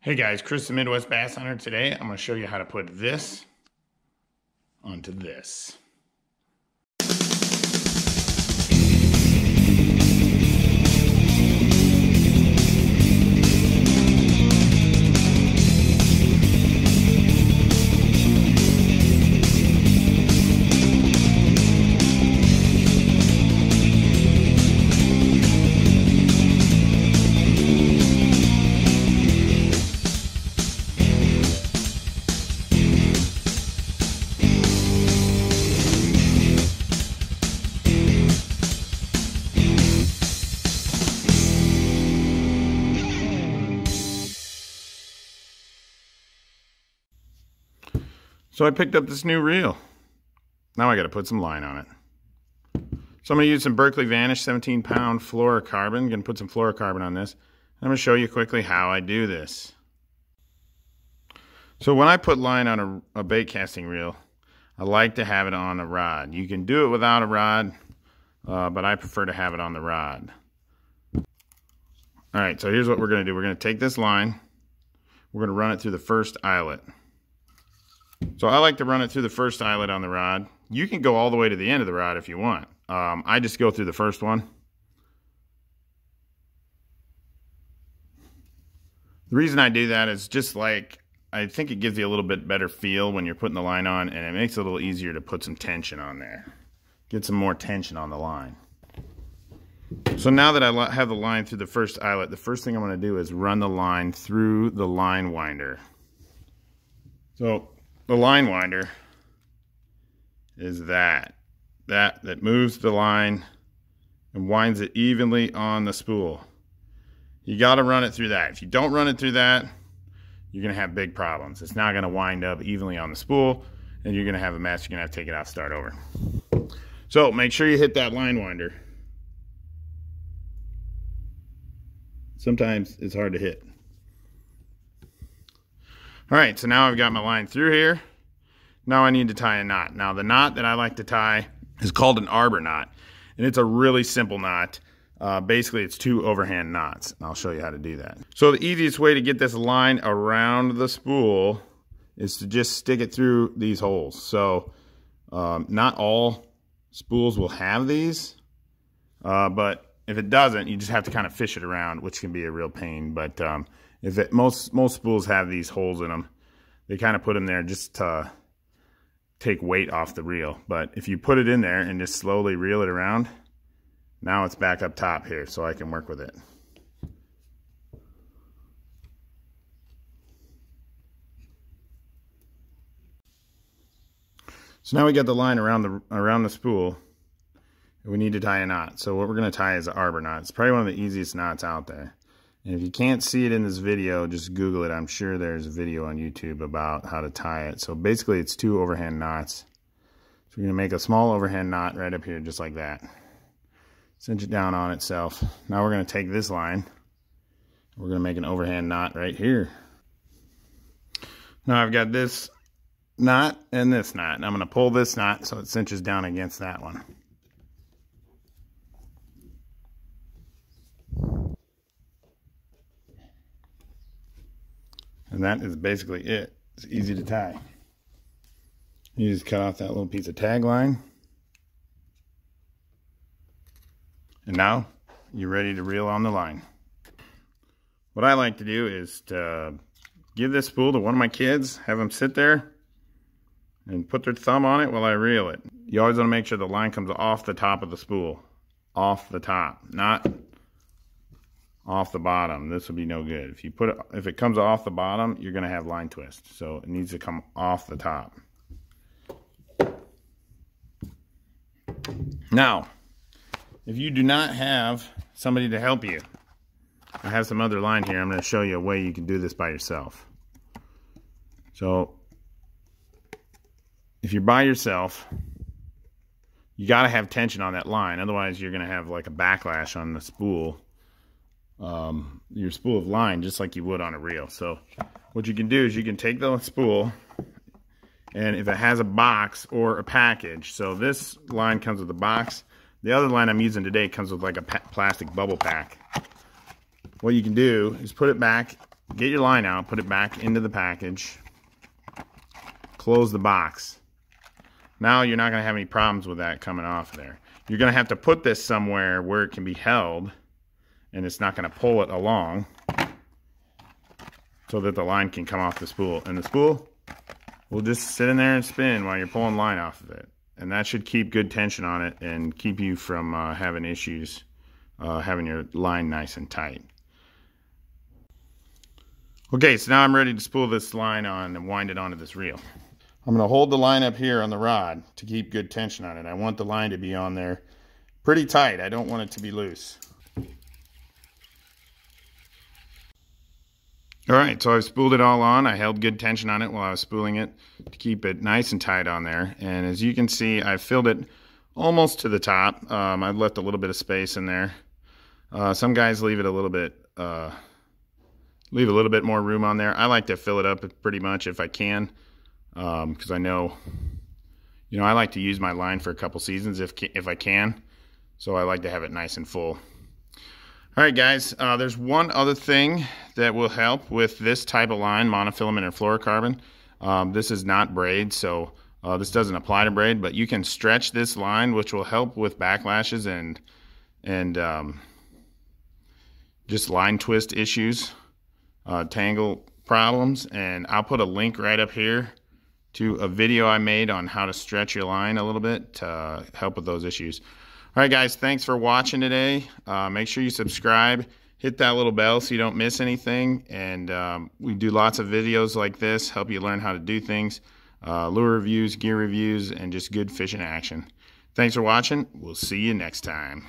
Hey guys, Chris the Midwest Bass Hunter. Today I'm going to show you how to put this onto this. So I picked up this new reel. Now I got to put some line on it. So I'm going to use some Berkley Vanish 17-pound fluorocarbon. I'm going to put some fluorocarbon on this. I'm going to show you quickly how I do this. So when I put line on a bait casting reel, I like to have it on a rod. You can do it without a rod, but I prefer to have it on the rod. Alright, so here's what we're going to do. We're going to take this line. We're going to run it through the first eyelet. So I like to run it through the first eyelet on the rod. You can go all the way to the end of the rod if you want. I just go through the first one. The reason I do that is just like, I think it gives you a little bit better feel when you're putting the line on, and it makes it a little easier to put some tension on there. Get some more tension on the line. So now that I have the line through the first eyelet, the first thing I'm going to do is run the line through the line winder. So the line winder is that moves the line and winds it evenly on the spool. You got to run it through that. If you don't run it through that, you're going to have big problems. It's not going to wind up evenly on the spool, and you're going to have a mess. You're going to have to take it out, start over. So make sure you hit that line winder. Sometimes it's hard to hit. All right, so now I've got my line through here. Now I need to tie a knot. Now the knot that I like to tie is called an arbor knot, and it's a really simple knot. Basically, it's 2 overhand knots, and I'll show you how to do that. So the easiest way to get this line around the spool is to just stick it through these holes. So not all spools will have these, but if it doesn't, you just have to kind of fish it around, which can be a real pain. But most spools have these holes in them. They kind of put them there just to take weight off the reel. But if you put it in there and just slowly reel it around, now it's back up top here, so I can work with it. So now we got the line around the spool, and we need to tie a knot. So what we're going to tie is an arbor knot. It's probably one of the easiest knots out there. And if you can't see it in this video, just Google it. I'm sure there's a video on YouTube about how to tie it. So basically it's 2 overhand knots. So we're going to make a small overhand knot right up here, just like that. Cinch it down on itself. Now we're going to take this line. We're going to make an overhand knot right here. Now I've got this knot and this knot. And I'm going to pull this knot so it cinches down against that one. And that is basically it. It's easy to tie. You just cut off that little piece of tag line. And now you're ready to reel on the line. What I like to do is to give this spool to one of my kids, have them sit there and put their thumb on it while I reel it. You always want to make sure the line comes off the top of the spool. Off the top, not off the bottom. This will be no good. If it comes off the bottom, you're going to have line twist. So it needs to come off the top. Now, if you do not have somebody to help you, I have some other line here. I'm going to show you a way you can do this by yourself. So if you're by yourself, you got to have tension on that line. Otherwise, you're going to have like a backlash on the spool. Your spool of line, just like you would on a reel. So what you can do is you can take the spool, and if it has a box or a package, so this line comes with a box. The other line I'm using today comes with like a plastic bubble pack. What you can do is put it back get your line out, put it back into the package, close the box. Now you're not going to have any problems with that coming off of there. You're going to have to put this somewhere where it can be held and it's not going to pull it along so that the line can come off the spool. And the spool will just sit in there and spin while you're pulling line off of it. And that should keep good tension on it and keep you from having issues having your line nice and tight. Okay, so now I'm ready to spool this line on and wind it onto this reel. I'm going to hold the line up here on the rod to keep good tension on it. I want the line to be on there pretty tight. I don't want it to be loose. Alright, so I've spooled it all on. I held good tension on it while I was spooling it to keep it nice and tight on there. And as you can see, I filled it almost to the top. I've left a little bit of space in there. Some guys leave it a little bit, leave a little bit more room on there. I like to fill it up pretty much if I can, because I know, I like to use my line for a couple seasons if I can. So I like to have it nice and full. All right, guys, there's one other thing that will help with this type of line, monofilament or fluorocarbon. This is not braid, so this doesn't apply to braid, but you can stretch this line, which will help with backlashes and just line twist issues, tangle problems. And I'll put a link right up here to a video I made on how to stretch your line a little bit to help with those issues. All right, guys, thanks for watching today. Make sure you subscribe, hit that little bell so you don't miss anything. And we do lots of videos like this, help you learn how to do things, lure reviews, gear reviews, and just good fishing action. Thanks for watching. We'll see you next time.